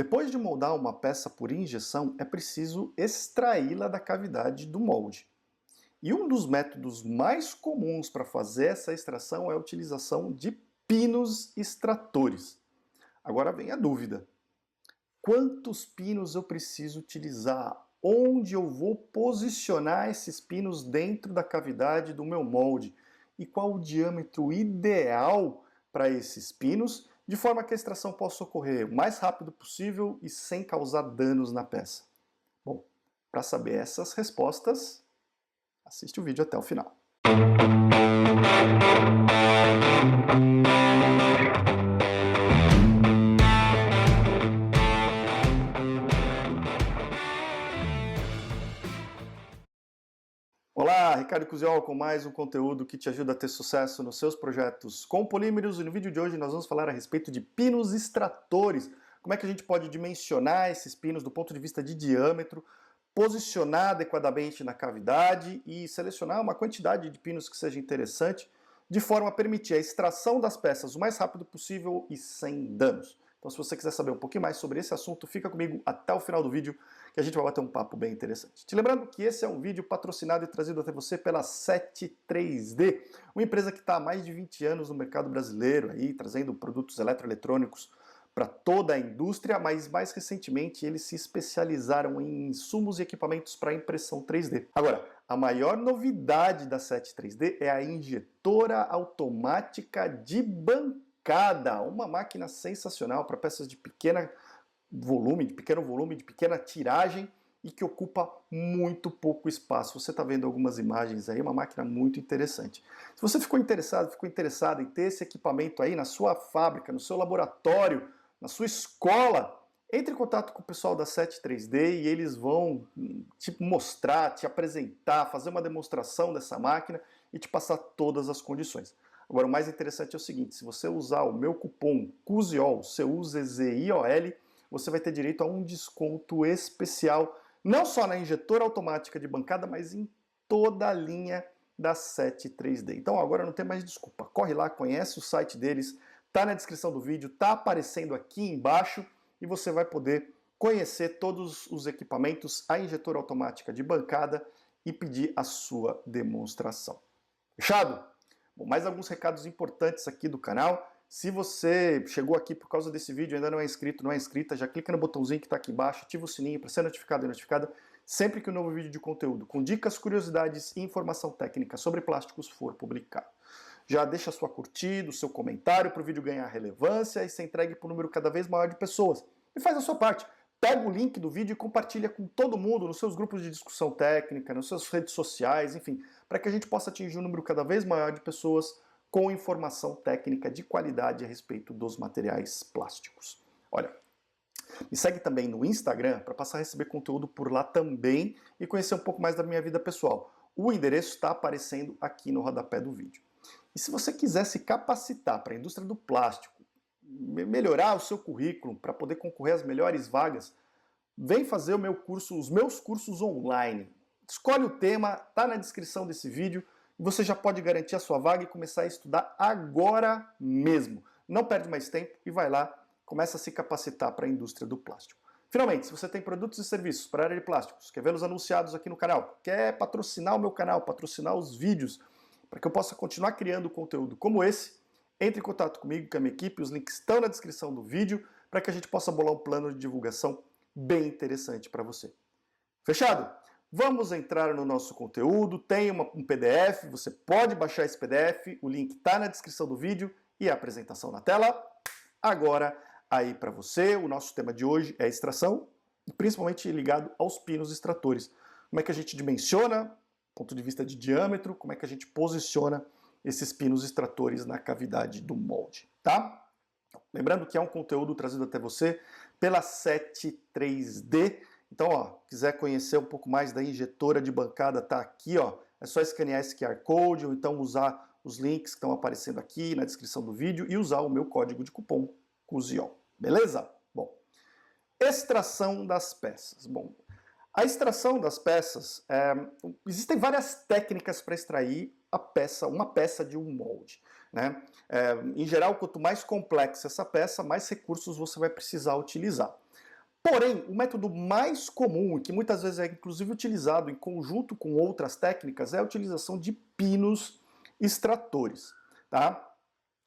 Depois de moldar uma peça por injeção, é preciso extraí-la da cavidade do molde. E um dos métodos mais comuns para fazer essa extração é a utilização de pinos extratores. Agora vem a dúvida: quantos pinos eu preciso utilizar? Onde eu vou posicionar esses pinos dentro da cavidade do meu molde? E qual o diâmetro ideal para esses pinos, de forma que a extração possa ocorrer o mais rápido possível e sem causar danos na peça? Bom, para saber essas respostas, assiste o vídeo até o final. Olá, Ricardo Cusiol com mais um conteúdo que te ajuda a ter sucesso nos seus projetos com polímeros, e no vídeo de hoje nós vamos falar a respeito de pinos extratores. Como é que a gente pode dimensionar esses pinos do ponto de vista de diâmetro, posicionar adequadamente na cavidade e selecionar uma quantidade de pinos que seja interessante, de forma a permitir a extração das peças o mais rápido possível e sem danos. Então, se você quiser saber um pouquinho mais sobre esse assunto, fica comigo até o final do vídeo, que a gente vai bater um papo bem interessante. Te lembrando que esse é um vídeo patrocinado e trazido até você pela 73D, uma empresa que está há mais de 20 anos no mercado brasileiro, aí, trazendo produtos eletroeletrônicos para toda a indústria, mas mais recentemente eles se especializaram em insumos e equipamentos para impressão 3D. Agora, a maior novidade da 73D é a injetora automática de bancada, uma máquina sensacional para peças de pequeno volume, de pequena tiragem e que ocupa muito pouco espaço. Você está vendo algumas imagens aí, uma máquina muito interessante. Se você ficou interessado em ter esse equipamento aí na sua fábrica, no seu laboratório, na sua escola, entre em contato com o pessoal da 73D e eles vão te mostrar, te apresentar, fazer uma demonstração dessa máquina e te passar todas as condições. Agora, o mais interessante é o seguinte: se você usar o meu cupom CUZIOL, CUZZIOL, você vai ter direito a um desconto especial, não só na injetora automática de bancada, mas em toda a linha da 73D. Então agora não tem mais desculpa. Corre lá, conhece o site deles, tá na descrição do vídeo, tá aparecendo aqui embaixo e você vai poder conhecer todos os equipamentos, a injetora automática de bancada e pedir a sua demonstração. Fechado? Bom, mais alguns recados importantes aqui do canal. Se você chegou aqui por causa desse vídeo e ainda não é inscrito, não é inscrita, já clica no botãozinho que está aqui embaixo, ativa o sininho para ser notificado e notificada sempre que um novo vídeo de conteúdo com dicas, curiosidades e informação técnica sobre plásticos for publicado. Já deixa a sua curtida, o seu comentário para o vídeo ganhar relevância e ser entregue para um número cada vez maior de pessoas. E faz a sua parte. Pega o link do vídeo e compartilha com todo mundo nos seus grupos de discussão técnica, nas suas redes sociais, enfim, para que a gente possa atingir um número cada vez maior de pessoas com informação técnica de qualidade a respeito dos materiais plásticos. Olha, me segue também no Instagram para passar a receber conteúdo por lá também e conhecer um pouco mais da minha vida pessoal. O endereço está aparecendo aqui no rodapé do vídeo. E se você quiser se capacitar para a indústria do plástico, melhorar o seu currículo para poder concorrer às melhores vagas, vem fazer os meus cursos online. Escolhe o tema, está na descrição desse vídeo. Você já pode garantir a sua vaga e começar a estudar agora mesmo. Não perde mais tempo e vai lá, começa a se capacitar para a indústria do plástico. Finalmente, se você tem produtos e serviços para a área de plásticos, quer vê-los anunciados aqui no canal, quer patrocinar o meu canal, patrocinar os vídeos, para que eu possa continuar criando conteúdo como esse, entre em contato comigo, com a minha equipe, os links estão na descrição do vídeo, para que a gente possa bolar um plano de divulgação bem interessante para você. Fechado? Vamos entrar no nosso conteúdo, tem um PDF, você pode baixar esse PDF, o link está na descrição do vídeo e a apresentação na tela. Agora, aí para você, o nosso tema de hoje é extração, principalmente ligado aos pinos extratores. Como é que a gente dimensiona, ponto de vista de diâmetro, como é que a gente posiciona esses pinos extratores na cavidade do molde, tá? Lembrando que é um conteúdo trazido até você pela 73D. Então, ó, quiser conhecer um pouco mais da injetora de bancada, tá aqui, ó. É só escanear esse QR Code ou então usar os links que estão aparecendo aqui na descrição do vídeo e usar o meu código de cupom CUZIOL. Beleza? Bom, extração das peças. Bom, a extração das peças, existem várias técnicas para extrair uma peça de um molde, né? Em geral, quanto mais complexa essa peça, mais recursos você vai precisar utilizar. Porém, o método mais comum, e que muitas vezes é inclusive utilizado em conjunto com outras técnicas, é a utilização de pinos extratores, tá?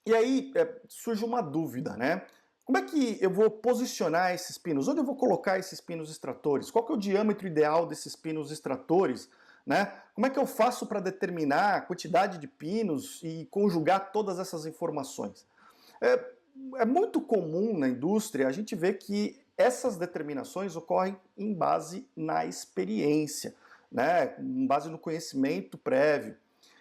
E aí surge uma dúvida, né? Como é que eu vou posicionar esses pinos? Onde eu vou colocar esses pinos extratores? Qual que é o diâmetro ideal desses pinos extratores? Né? Como é que eu faço para determinar a quantidade de pinos e conjugar todas essas informações? É, é muito comum na indústria a gente ver que essas determinações ocorrem em base na experiência, né? Com base no conhecimento prévio.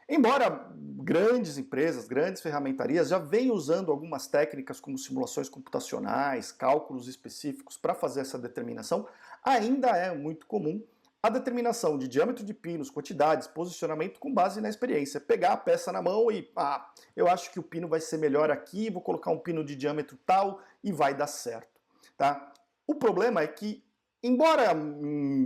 Embora grandes empresas, grandes ferramentarias já venham usando algumas técnicas como simulações computacionais, cálculos específicos para fazer essa determinação, ainda é muito comum a determinação de diâmetro de pinos, quantidades, posicionamento com base na experiência. Pegar a peça na mão e, eu acho que o pino vai ser melhor aqui, vou colocar um pino de diâmetro tal e vai dar certo. Tá? O problema é que, embora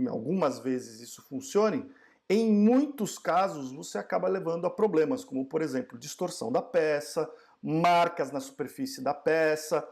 algumas vezes isso funcione, em muitos casos você acaba levando a problemas, como por exemplo, distorção da peça, marcas na superfície da peça,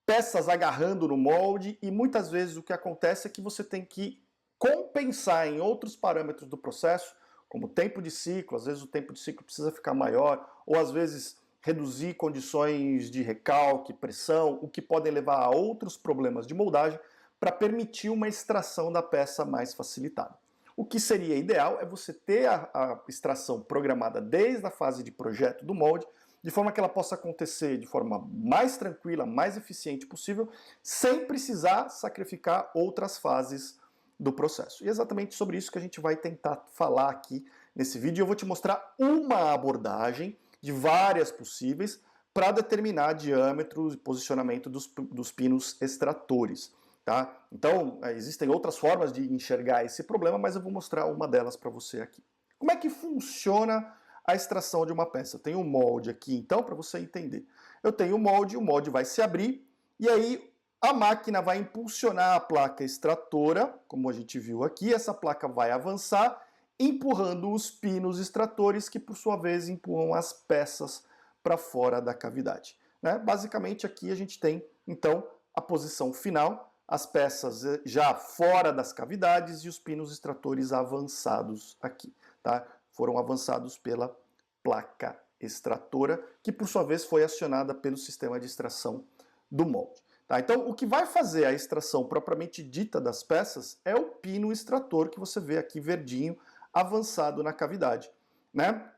peças agarrando no molde, e muitas vezes o que acontece é que você tem que compensar em outros parâmetros do processo, como tempo de ciclo, às vezes o tempo de ciclo precisa ficar maior, ou às vezes reduzir condições de recalque, pressão, o que podem levar a outros problemas de moldagem para permitir uma extração da peça mais facilitada. O que seria ideal é você ter a extração programada desde a fase de projeto do molde, de forma que ela possa acontecer de forma mais tranquila, mais eficiente possível, sem precisar sacrificar outras fases do processo. E é exatamente sobre isso que a gente vai tentar falar aqui nesse vídeo. Eu vou te mostrar uma abordagem de várias possíveis para determinar diâmetro e posicionamento dos pinos extratores. Tá? Então, existem outras formas de enxergar esse problema, mas eu vou mostrar uma delas para você aqui. Como é que funciona a extração de uma peça? Eu tenho um molde aqui, então, para você entender. Eu tenho o molde vai se abrir, e aí a máquina vai impulsionar a placa extratora, como a gente viu aqui, essa placa vai avançar, empurrando os pinos extratores, que por sua vez empurram as peças para fora da cavidade. Né? Basicamente aqui a gente tem, então, a posição final, as peças já fora das cavidades e os pinos extratores avançados aqui. Tá? Foram avançados pela placa extratora, que por sua vez foi acionada pelo sistema de extração do molde. Tá? Então, o que vai fazer a extração propriamente dita das peças é o pino extrator, que você vê aqui verdinho, avançado na cavidade. Né?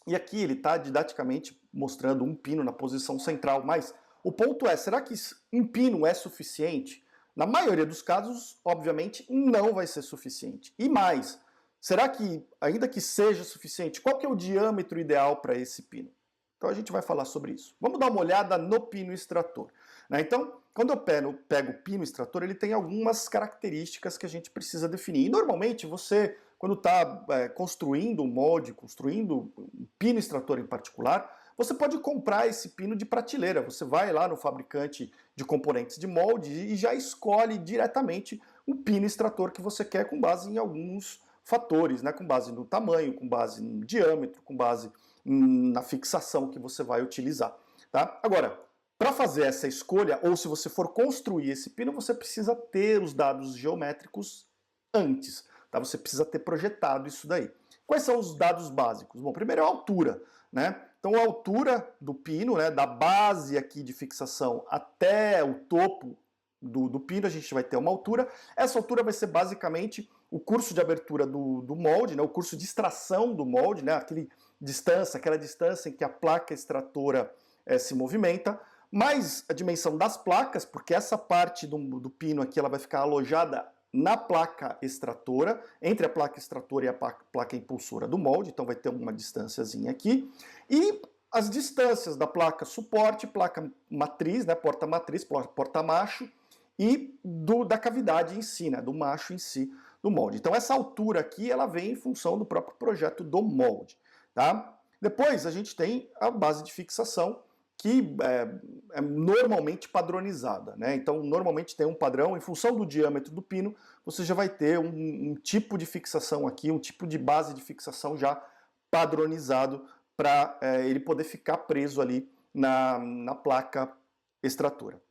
E aqui ele está didaticamente mostrando um pino na posição central, mas o ponto é, será que um pino é suficiente? Na maioria dos casos, obviamente, não vai ser suficiente. E mais, será que, ainda que seja suficiente, qual que é o diâmetro ideal para esse pino? Então a gente vai falar sobre isso. Vamos dar uma olhada no pino extrator. Né? Então, quando eu pego o pino extrator, ele tem algumas características que a gente precisa definir. E normalmente você, quando está construindo um molde, construindo um pino extrator em particular, você pode comprar esse pino de prateleira. Você vai lá no fabricante de componentes de molde e já escolhe diretamente o pino extrator que você quer com base em alguns fatores, né? Com base no tamanho, com base no diâmetro, com base na fixação que você vai utilizar. Tá? Agora, para fazer essa escolha, ou se você for construir esse pino, você precisa ter os dados geométricos antes. Tá? Você precisa ter projetado isso daí. Quais são os dados básicos? Bom, primeiro é a altura. Né? Então a altura do pino, né, da base aqui de fixação até o topo do pino, a gente vai ter uma altura. Essa altura vai ser basicamente o curso de abertura do molde, né, o curso de extração do molde, né, aquela distância em que a placa extratora se movimenta, mais a dimensão das placas, porque essa parte do pino aqui ela vai ficar alojada na placa extratora, entre a placa extratora e a placa impulsora do molde, então vai ter uma distânciazinha aqui, e as distâncias da placa suporte, placa matriz, né, porta matriz, porta macho, e da cavidade em si, né, do macho em si do molde. Então essa altura aqui, ela vem em função do próprio projeto do molde. Tá? Depois a gente tem a base de fixação, que é normalmente padronizada. Né? Então, normalmente tem um padrão, em função do diâmetro do pino, você já vai ter um tipo de fixação aqui, um tipo de base de fixação já padronizado para ele poder ficar preso ali na placa extratora.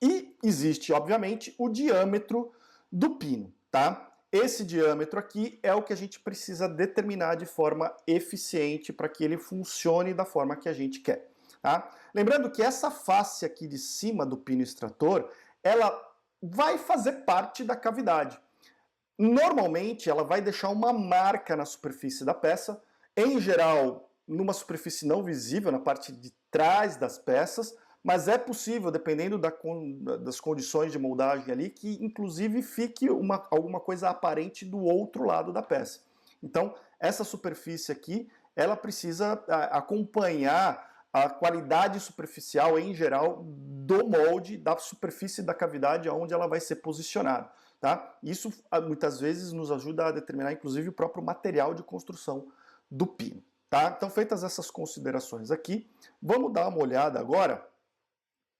E existe, obviamente, o diâmetro do pino, tá? Esse diâmetro aqui é o que a gente precisa determinar de forma eficiente para que ele funcione da forma que a gente quer, tá? Lembrando que essa face aqui de cima do pino extrator, ela vai fazer parte da cavidade. Normalmente, ela vai deixar uma marca na superfície da peça, em geral, numa superfície não visível, na parte de trás das peças, mas é possível, dependendo das condições de moldagem ali, que inclusive fique alguma coisa aparente do outro lado da peça. Então, essa superfície aqui, ela precisa acompanhar a qualidade superficial, em geral, do molde, da superfície da cavidade onde ela vai ser posicionada. Tá? Isso muitas vezes nos ajuda a determinar, inclusive, o próprio material de construção do pino. Tá? Então, feitas essas considerações aqui, vamos dar uma olhada agora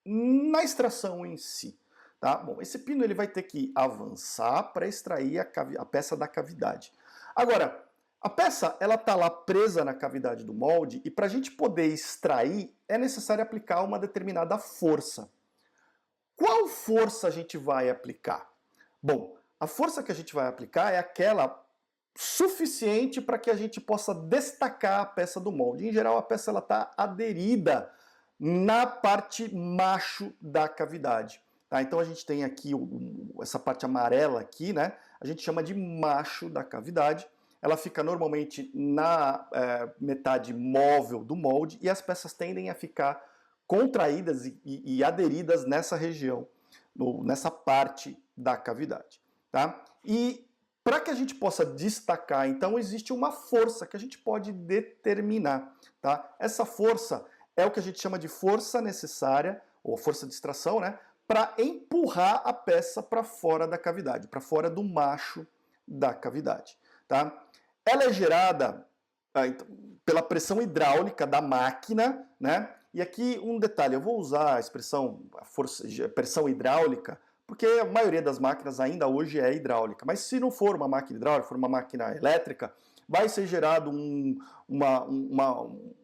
na extração em si. Tá? Bom, esse pino ele vai ter que avançar para extrair a peça da cavidade. Agora, a peça ela está lá presa na cavidade do molde e para a gente poder extrair é necessário aplicar uma determinada força. Qual força a gente vai aplicar? Bom, a força que a gente vai aplicar é aquela suficiente para que a gente possa destacar a peça do molde. Em geral, a peça está aderida na parte macho da cavidade. Tá? Então a gente tem aqui essa parte amarela aqui, né? A gente chama de macho da cavidade. Ela fica normalmente na metade móvel do molde e as peças tendem a ficar contraídas e aderidas nessa região, nessa parte da cavidade. Tá? E para que a gente possa destacar, então, existe uma força que a gente pode determinar. Tá? Essa força é o que a gente chama de força necessária, ou força de extração, né, para empurrar a peça para fora da cavidade, para fora do macho da cavidade. Tá? Ela é gerada pela pressão hidráulica da máquina, né? E aqui um detalhe, eu vou usar a expressão pressão hidráulica, porque a maioria das máquinas ainda hoje é hidráulica. Mas se não for uma máquina hidráulica, for uma máquina elétrica, vai ser gerado uma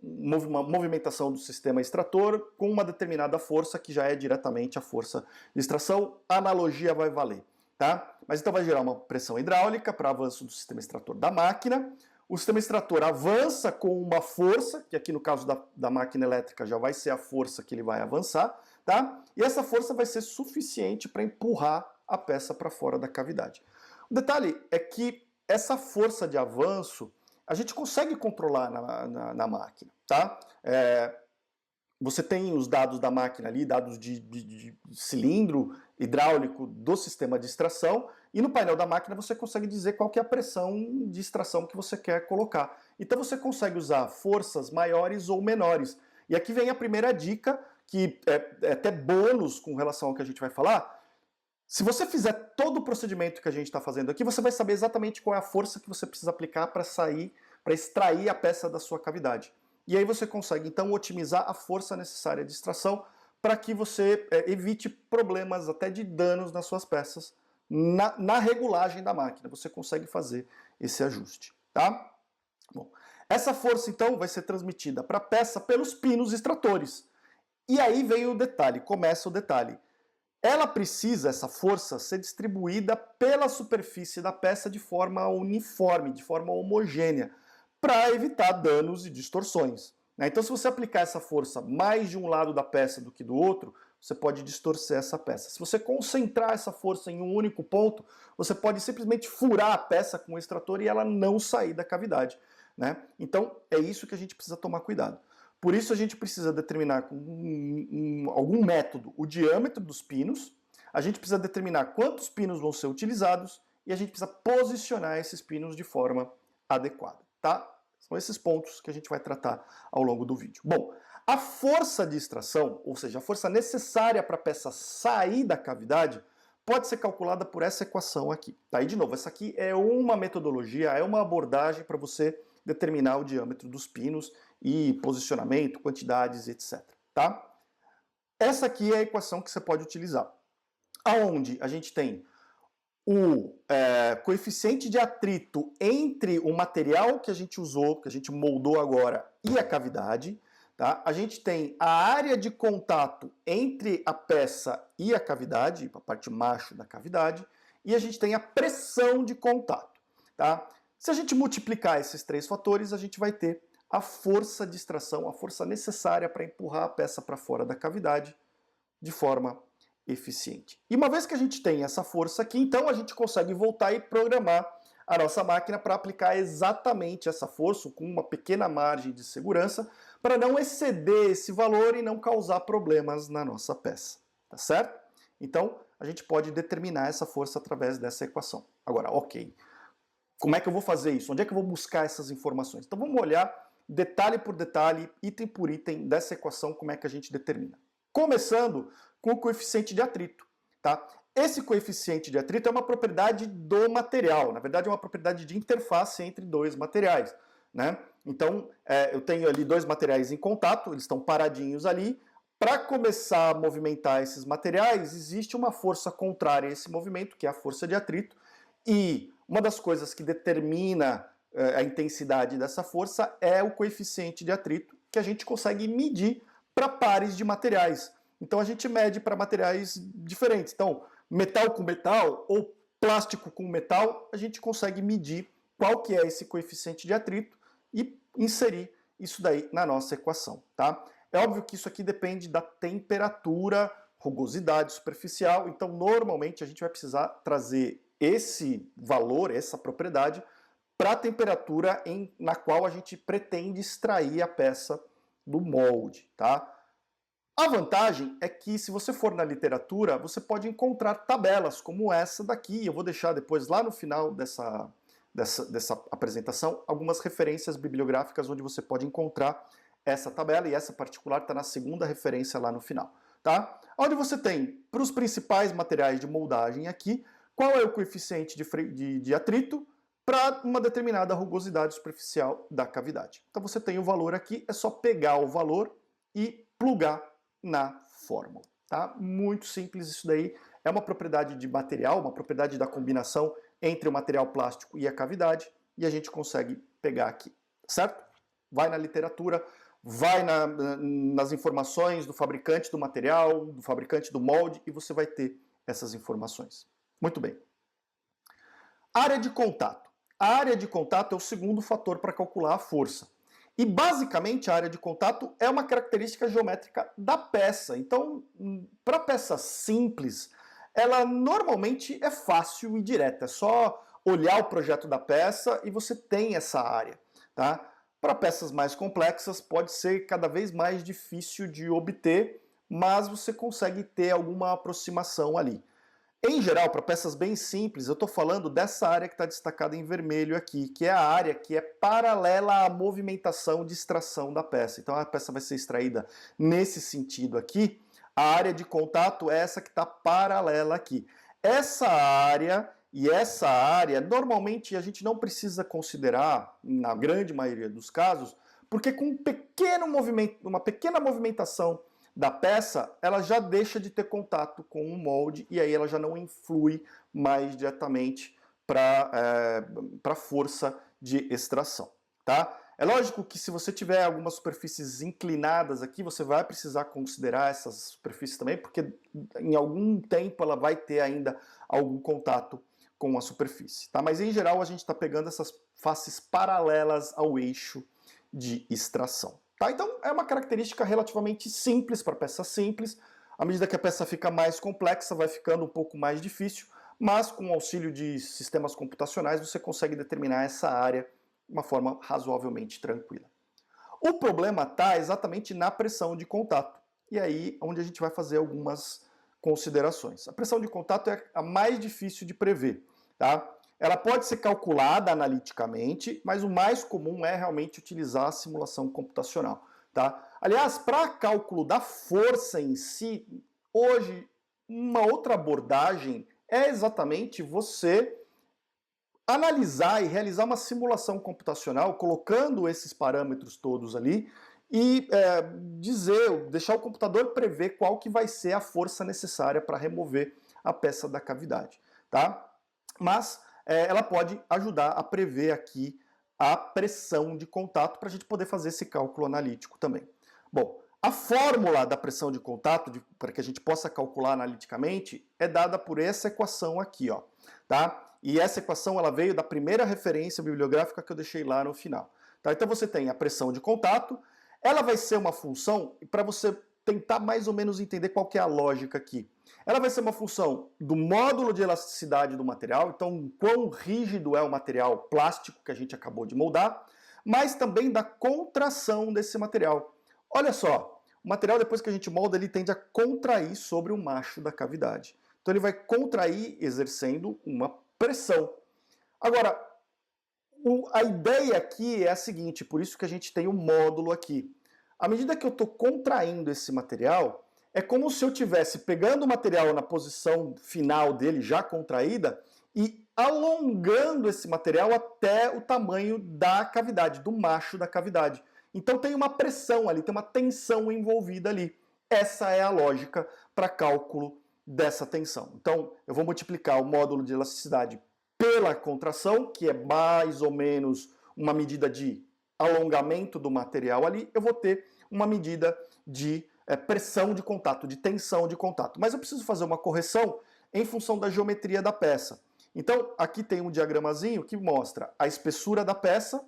movimentação do sistema extrator com uma determinada força que já é diretamente a força de extração. A analogia vai valer, tá? Mas então vai gerar uma pressão hidráulica para avanço do sistema extrator da máquina. O sistema extrator avança com uma força, que aqui no caso da máquina elétrica já vai ser a força que ele vai avançar, tá? E essa força vai ser suficiente para empurrar a peça para fora da cavidade. O detalhe é que essa força de avanço a gente consegue controlar na máquina, tá? Você tem os dados da máquina ali, dados de cilindro hidráulico do sistema de extração, e no painel da máquina você consegue dizer qual que é a pressão de extração que você quer colocar. Então você consegue usar forças maiores ou menores. E aqui vem a primeira dica, que é até bônus com relação ao que a gente vai falar. Se você fizer todo o procedimento que a gente está fazendo aqui, você vai saber exatamente qual é a força que você precisa aplicar para extrair a peça da sua cavidade. E aí você consegue, então, otimizar a força necessária de extração para que você evite problemas até de danos nas suas peças na regulagem da máquina. Você consegue fazer esse ajuste, tá? Bom, essa força, então, vai ser transmitida para a peça pelos pinos extratores. E aí vem o detalhe, começa o detalhe. Ela precisa, essa força, ser distribuída pela superfície da peça de forma uniforme, de forma homogênea, para evitar danos e distorções. Então, se você aplicar essa força mais de um lado da peça do que do outro, você pode distorcer essa peça. Se você concentrar essa força em um único ponto, você pode simplesmente furar a peça com o extrator e ela não sair da cavidade. Então, é isso que a gente precisa tomar cuidado. Por isso, a gente precisa determinar com algum método o diâmetro dos pinos, a gente precisa determinar quantos pinos vão ser utilizados e a gente precisa posicionar esses pinos de forma adequada. Tá? São esses pontos que a gente vai tratar ao longo do vídeo. Bom, a força de extração, ou seja, a força necessária para a peça sair da cavidade, pode ser calculada por essa equação aqui. Tá? E de novo, essa aqui é uma metodologia, é uma abordagem para você determinar o diâmetro dos pinos e posicionamento, quantidades, etc. Tá? Essa aqui é a equação que você pode utilizar. Aonde a gente tem o coeficiente de atrito entre o material que a gente usou, que a gente moldou agora, e a cavidade. tá? A gente tem a área de contato entre a peça e a cavidade, a parte macho da cavidade, e a gente tem a pressão de contato, tá? Se a gente multiplicar esses três fatores, a gente vai ter a força de extração, a força necessária para empurrar a peça para fora da cavidade de forma eficiente. E uma vez que a gente tem essa força aqui, então a gente consegue voltar e programar a nossa máquina para aplicar exatamente essa força com uma pequena margem de segurança para não exceder esse valor e não causar problemas na nossa peça, tá certo? Então, a gente pode determinar essa força através dessa equação. Agora, ok, como é que eu vou fazer isso? Onde é que eu vou buscar essas informações? Então vamos olhar detalhe por detalhe, item por item dessa equação, como é que a gente determina. Começando com o coeficiente de atrito, tá? Esse coeficiente de atrito é uma propriedade do material, na verdade é uma propriedade de interface entre dois materiais, né? Então, eu tenho ali dois materiais em contato, eles estão paradinhos ali. Para começar a movimentar esses materiais, existe uma força contrária a esse movimento, que é a força de atrito, e uma das coisas que determina a intensidade dessa força é o coeficiente de atrito, que a gente consegue medir para pares de materiais. Então a gente mede para materiais diferentes. Então, metal com metal ou plástico com metal, a gente consegue medir qual que é esse coeficiente de atrito e inserir isso daí na nossa equação, tá? É óbvio que isso aqui depende da temperatura, rugosidade superficial, então normalmente a gente vai precisar trazer esse valor, essa propriedade, para a temperatura na qual a gente pretende extrair a peça do molde, tá? A vantagem é que se você for na literatura, você pode encontrar tabelas como essa daqui. Eu vou deixar depois lá no final dessa apresentação algumas referências bibliográficas onde você pode encontrar essa tabela, e essa particular está na segunda referência lá no final, tá? Onde você tem, para os principais materiais de moldagem aqui, qual é o coeficiente de atrito para uma determinada rugosidade superficial da cavidade. Então você tem o valor aqui, é só pegar o valor e plugar na fórmula, tá? Muito simples isso daí, é uma propriedade de material, uma propriedade da combinação entre o material plástico e a cavidade, e a gente consegue pegar aqui, certo? Vai na literatura, vai nas informações do fabricante do material, do fabricante do molde, e você vai ter essas informações. Muito bem. Área de contato. A área de contato é o segundo fator para calcular a força. E basicamente a área de contato é uma característica geométrica da peça. Então, para peça simples, ela normalmente é fácil e direta. É só olhar o projeto da peça e você tem essa área, tá? Para peças mais complexas pode ser cada vez mais difícil de obter, mas você consegue ter alguma aproximação ali. Em geral, para peças bem simples, eu estou falando dessa área que está destacada em vermelho aqui, que é a área que é paralela à movimentação de extração da peça. Então a peça vai ser extraída nesse sentido aqui. A área de contato é essa que está paralela aqui. Essa área e essa área, normalmente a gente não precisa considerar, na grande maioria dos casos, porque com um pequeno movimento, uma pequena movimentação da peça, ela já deixa de ter contato com o molde e aí ela já não influi mais diretamente para a força de extração, tá? É lógico que se você tiver algumas superfícies inclinadas aqui, você vai precisar considerar essas superfícies também, porque em algum tempo ela vai ter ainda algum contato com a superfície, tá? Mas em geral a gente está pegando essas faces paralelas ao eixo de extração. Tá? Então é uma característica relativamente simples para peça simples. À medida que a peça fica mais complexa, vai ficando um pouco mais difícil, mas com o auxílio de sistemas computacionais você consegue determinar essa área de uma forma razoavelmente tranquila. O problema está exatamente na pressão de contato, e aí onde a gente vai fazer algumas considerações. A pressão de contato é a mais difícil de prever, tá? Ela pode ser calculada analiticamente, mas o mais comum é realmente utilizar a simulação computacional, tá? Aliás, para cálculo da força em si, hoje uma outra abordagem é exatamente você analisar e realizar uma simulação computacional, colocando esses parâmetros todos ali e deixar o computador prever qual que vai ser a força necessária para remover a peça da cavidade, tá? Mas ela pode ajudar a prever aqui a pressão de contato para a gente poder fazer esse cálculo analítico também. Bom, a fórmula da pressão de contato, para que a gente possa calcular analiticamente, é dada por essa equação aqui, ó, tá? E essa equação ela veio da primeira referência bibliográfica que eu deixei lá no final. Tá? Então você tem a pressão de contato, ela vai ser uma função, para você tentar mais ou menos entender qual que é a lógica aqui. Ela vai ser uma função do módulo de elasticidade do material, então quão rígido é o material plástico que a gente acabou de moldar, mas também da contração desse material. Olha só, o material depois que a gente molda, ele tende a contrair sobre o macho da cavidade. Então ele vai contrair exercendo uma pressão. Agora, a ideia aqui é a seguinte, por isso que a gente tem um módulo aqui. À medida que eu estou contraindo esse material, é como se eu estivesse pegando o material na posição final dele, já contraída, e alongando esse material até o tamanho da cavidade, do macho da cavidade. Então tem uma pressão ali, tem uma tensão envolvida ali. Essa é a lógica para cálculo dessa tensão. Então eu vou multiplicar o módulo de elasticidade pela contração, que é mais ou menos uma medida de alongamento do material ali, eu vou ter uma medida de pressão de contato, de tensão de contato. Mas eu preciso fazer uma correção em função da geometria da peça. Então, aqui tem um diagramazinho que mostra a espessura da peça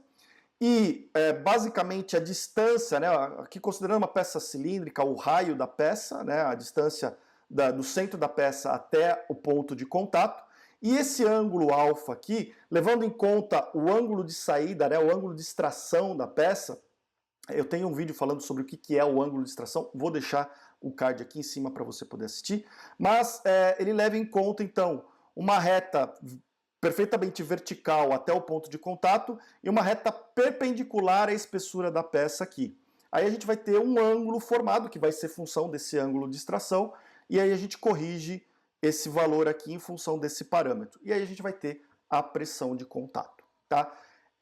e, basicamente, a distância, né, aqui considerando uma peça cilíndrica, o raio da peça, né, a distância do centro da peça até o ponto de contato, e esse ângulo alfa aqui, levando em conta o ângulo de saída, né, o ângulo de extração da peça, eu tenho um vídeo falando sobre o que é o ângulo de extração, vou deixar o card aqui em cima para você poder assistir, mas ele leva em conta, então, uma reta perfeitamente vertical até o ponto de contato e uma reta perpendicular à espessura da peça aqui. Aí a gente vai ter um ângulo formado, que vai ser função desse ângulo de extração, e aí a gente corrige esse valor aqui em função desse parâmetro. E aí a gente vai ter a pressão de contato, tá?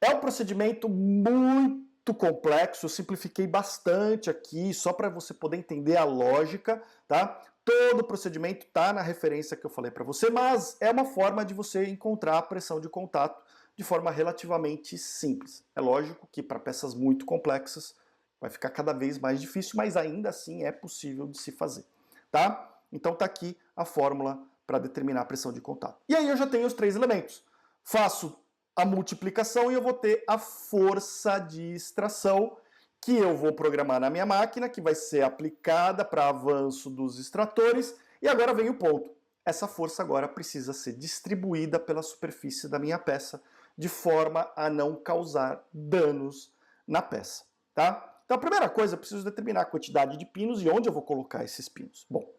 É um procedimento muito complexo, eu simplifiquei bastante aqui, só para você poder entender a lógica, tá? Todo o procedimento está na referência que eu falei para você, mas é uma forma de você encontrar a pressão de contato de forma relativamente simples. É lógico que para peças muito complexas vai ficar cada vez mais difícil, mas ainda assim é possível de se fazer, tá? Então está aqui a fórmula para determinar a pressão de contato. E aí eu já tenho os três elementos. Faço a multiplicação e eu vou ter a força de extração, que eu vou programar na minha máquina, que vai ser aplicada para avanço dos extratores. E agora vem o ponto. Essa força agora precisa ser distribuída pela superfície da minha peça, de forma a não causar danos na peça, tá? Então a primeira coisa, eu preciso determinar a quantidade de pinos e onde eu vou colocar esses pinos. Bom,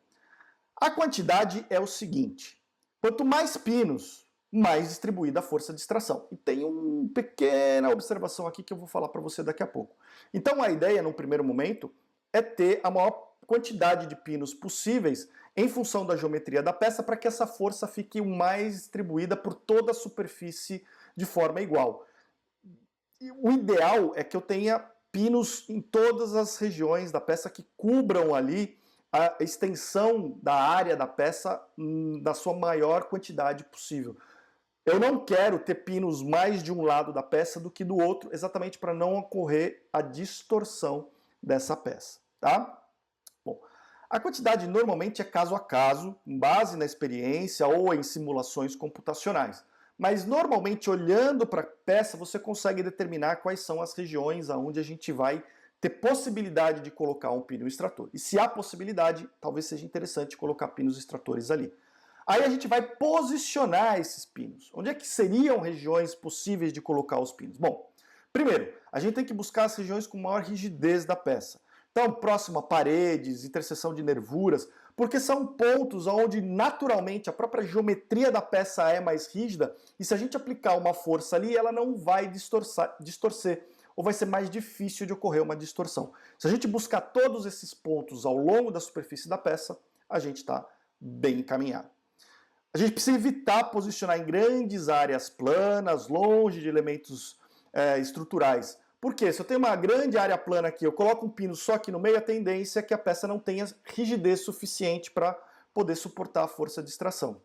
a quantidade é o seguinte, quanto mais pinos, mais distribuída a força de extração. E tem uma pequena observação aqui que eu vou falar para você daqui a pouco. Então a ideia, num primeiro momento, é ter a maior quantidade de pinos possíveis em função da geometria da peça para que essa força fique o mais distribuída por toda a superfície de forma igual. E o ideal é que eu tenha pinos em todas as regiões da peça que cubram ali a extensão da área da peça na sua maior quantidade possível. Eu não quero ter pinos mais de um lado da peça do que do outro, exatamente para não ocorrer a distorção dessa peça, tá? Bom, a quantidade normalmente é caso a caso, com base na experiência ou em simulações computacionais. Mas normalmente, olhando para a peça, você consegue determinar quais são as regiões onde a gente vai ter possibilidade de colocar um pino extrator. E se há possibilidade, talvez seja interessante colocar pinos extratores ali. Aí a gente vai posicionar esses pinos. Onde é que seriam regiões possíveis de colocar os pinos? Bom, primeiro, a gente tem que buscar as regiões com maior rigidez da peça. Então, próximo a paredes, interseção de nervuras, porque são pontos onde naturalmente a própria geometria da peça é mais rígida e se a gente aplicar uma força ali, ela não vai distorcer ou vai ser mais difícil de ocorrer uma distorção. Se a gente buscar todos esses pontos ao longo da superfície da peça, a gente está bem encaminhado. A gente precisa evitar posicionar em grandes áreas planas, longe de elementos estruturais. Por quê? Se eu tenho uma grande área plana aqui, eu coloco um pino só aqui no meio, a tendência é que a peça não tenha rigidez suficiente para poder suportar a força de extração.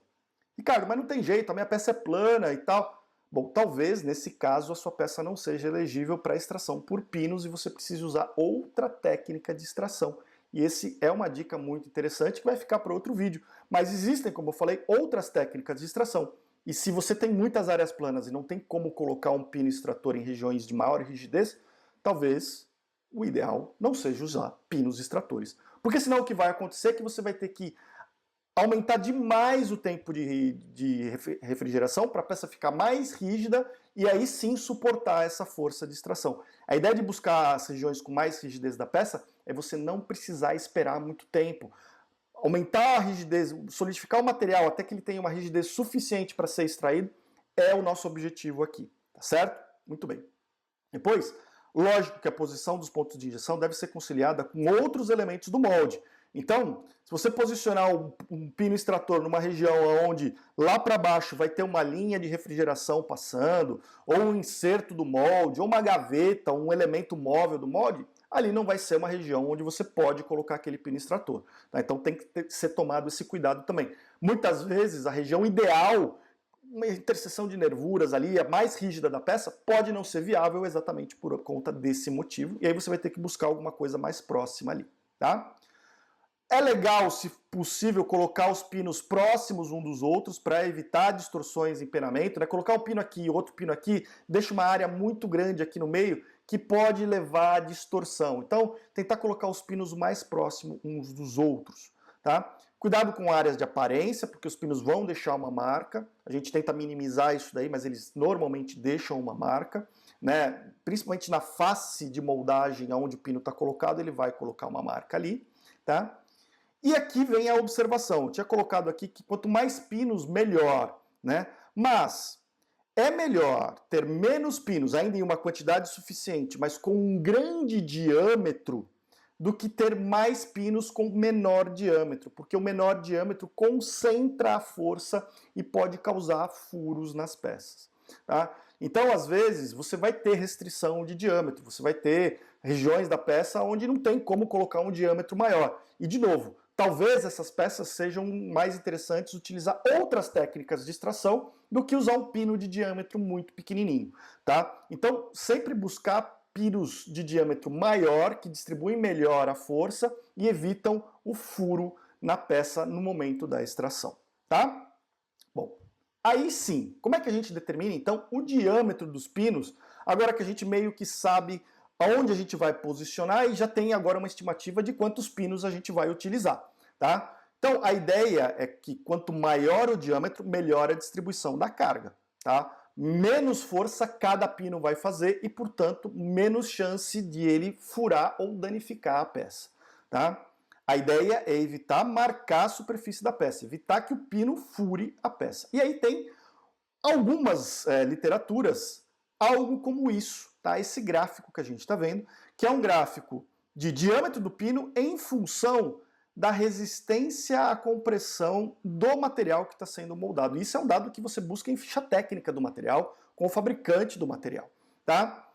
Ricardo, mas não tem jeito, a minha peça é plana e tal. Bom, talvez nesse caso a sua peça não seja elegível para extração por pinos e você precise usar outra técnica de extração. E esse é uma dica muito interessante que vai ficar para outro vídeo. Mas existem, como eu falei, outras técnicas de extração. E se você tem muitas áreas planas e não tem como colocar um pino extrator em regiões de maior rigidez, talvez o ideal não seja usar pinos extratores. Porque senão o que vai acontecer é que você vai ter que aumentar demais o tempo de refrigeração para a peça ficar mais rígida e aí sim suportar essa força de extração. A ideia de buscar as regiões com mais rigidez da peça é você não precisar esperar muito tempo. Aumentar a rigidez, solidificar o material até que ele tenha uma rigidez suficiente para ser extraído é o nosso objetivo aqui, tá certo? Muito bem. Depois, lógico que a posição dos pontos de injeção deve ser conciliada com outros elementos do molde. Então, se você posicionar um pino extrator numa região onde lá para baixo vai ter uma linha de refrigeração passando, ou um inserto do molde, ou uma gaveta, um elemento móvel do molde, ali não vai ser uma região onde você pode colocar aquele pino extrator. Tá? Então tem que ser tomado esse cuidado também. Muitas vezes a região ideal, uma interseção de nervuras ali, a mais rígida da peça, pode não ser viável exatamente por conta desse motivo, e aí você vai ter que buscar alguma coisa mais próxima ali. Tá? É legal, se possível, colocar os pinos próximos uns dos outros para evitar distorções em penamento, né? Colocar um pino aqui e outro pino aqui deixa uma área muito grande aqui no meio que pode levar a distorção. Então, tentar colocar os pinos mais próximos uns dos outros, tá? Cuidado com áreas de aparência, porque os pinos vão deixar uma marca. A gente tenta minimizar isso daí, mas eles normalmente deixam uma marca, né? Principalmente na face de moldagem, onde o pino está colocado, ele vai colocar uma marca ali, tá? E aqui vem a observação. Eu tinha colocado aqui que quanto mais pinos, melhor, né? Mas é melhor ter menos pinos, ainda em uma quantidade suficiente, mas com um grande diâmetro, do que ter mais pinos com menor diâmetro, porque o menor diâmetro concentra a força e pode causar furos nas peças. Tá? Então, às vezes, você vai ter restrição de diâmetro, você vai ter regiões da peça onde não tem como colocar um diâmetro maior. E, de novo, talvez essas peças sejam mais interessantes utilizar outras técnicas de extração do que usar um pino de diâmetro muito pequenininho, tá? Então, sempre buscar pinos de diâmetro maior, que distribuem melhor a força e evitam o furo na peça no momento da extração, tá? Bom, aí sim, como é que a gente determina, então, o diâmetro dos pinos, agora que a gente meio que sabe aonde a gente vai posicionar e já tem agora uma estimativa de quantos pinos a gente vai utilizar, tá? Então, a ideia é que quanto maior o diâmetro, melhor a distribuição da carga, tá? Menos força cada pino vai fazer e, portanto, menos chance de ele furar ou danificar a peça, tá? A ideia é evitar marcar a superfície da peça, evitar que o pino fure a peça. E aí tem algumas literaturas, algo como isso, tá? Esse gráfico que a gente está vendo, que é um gráfico de diâmetro do pino em função da resistência à compressão do material que está sendo moldado. Isso é um dado que você busca em ficha técnica do material, com o fabricante do material, tá?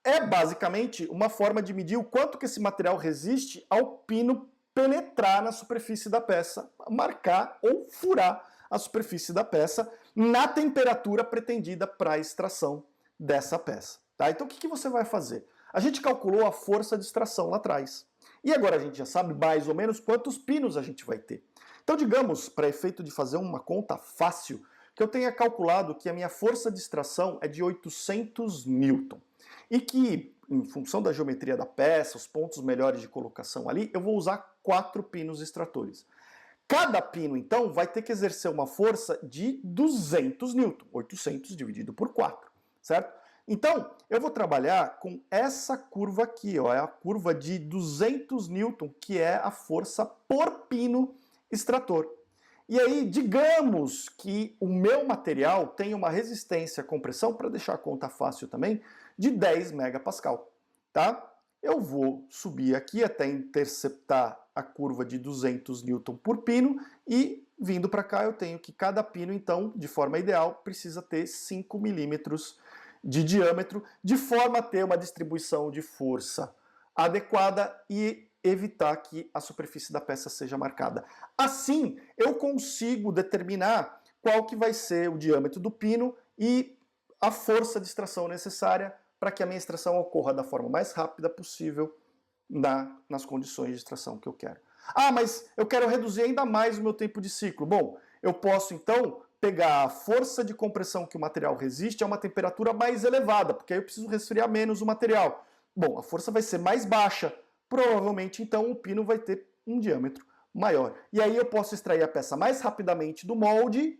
É basicamente uma forma de medir o quanto que esse material resiste ao pino penetrar na superfície da peça, marcar ou furar a superfície da peça na temperatura pretendida para a extração dessa peça. Tá? Então o que você vai fazer? A gente calculou a força de extração lá atrás. E agora a gente já sabe mais ou menos quantos pinos a gente vai ter. Então digamos, para efeito de fazer uma conta fácil, que eu tenha calculado que a minha força de extração é de 800 newton. E que, em função da geometria da peça, os pontos melhores de colocação ali, eu vou usar 4 pinos extratores. Cada pino, então, vai ter que exercer uma força de 200 newton, 800 dividido por 4, certo? Então, eu vou trabalhar com essa curva aqui, ó, é a curva de 200 newton, que é a força por pino extrator. E aí, digamos que o meu material tem uma resistência à compressão, para deixar a conta fácil também, de 10 megapascal, tá? Eu vou subir aqui até interceptar a curva de 200 newton por pino e vindo para cá eu tenho que cada pino, então, de forma ideal, precisa ter 5 milímetros de diâmetro, de forma a ter uma distribuição de força adequada e evitar que a superfície da peça seja marcada. Assim, eu consigo determinar qual que vai ser o diâmetro do pino e a força de extração necessária para que a minha extração ocorra da forma mais rápida possível nas condições de extração que eu quero. Ah, mas eu quero reduzir ainda mais o meu tempo de ciclo. Bom, eu posso então pegar a força de compressão que o material resiste a uma temperatura mais elevada, porque aí eu preciso resfriar menos o material. Bom, a força vai ser mais baixa, provavelmente então o pino vai ter um diâmetro maior. E aí eu posso extrair a peça mais rapidamente do molde,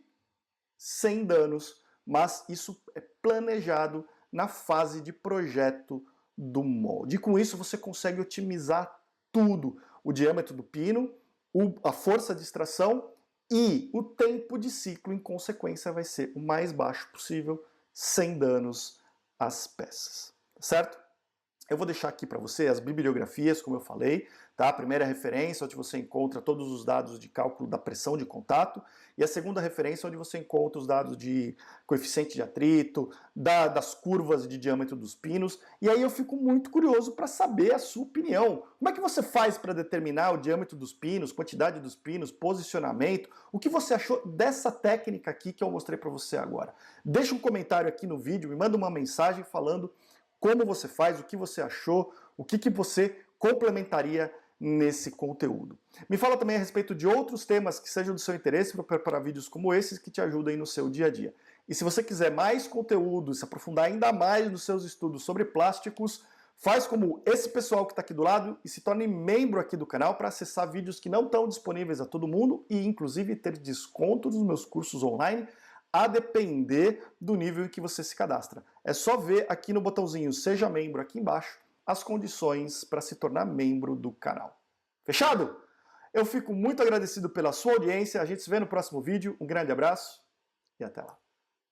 sem danos, mas isso é planejado na fase de projeto do molde. E com isso você consegue otimizar tudo: o diâmetro do pino, a força de extração e o tempo de ciclo, em consequência, vai ser o mais baixo possível, sem danos às peças. Certo? Eu vou deixar aqui para você as bibliografias, como eu falei, tá? A primeira referência, onde você encontra todos os dados de cálculo da pressão de contato, e a segunda referência, onde você encontra os dados de coeficiente de atrito, das curvas de diâmetro dos pinos, e aí eu fico muito curioso para saber a sua opinião. Como é que você faz para determinar o diâmetro dos pinos, quantidade dos pinos, posicionamento? O que você achou dessa técnica aqui que eu mostrei para você agora? Deixa um comentário aqui no vídeo, me manda uma mensagem falando como você faz, o que você achou, o que você complementaria nesse conteúdo. Me fala também a respeito de outros temas que sejam do seu interesse para preparar vídeos como esses que te ajudem no seu dia a dia. E se você quiser mais conteúdo, se aprofundar ainda mais nos seus estudos sobre plásticos, faz como esse pessoal que está aqui do lado e se torne membro aqui do canal para acessar vídeos que não estão disponíveis a todo mundo e inclusive ter desconto nos meus cursos online, a depender do nível em que você se cadastra. É só ver aqui no botãozinho Seja Membro aqui embaixo as condições para se tornar membro do canal. Fechado? Eu fico muito agradecido pela sua audiência, a gente se vê no próximo vídeo, um grande abraço e até lá.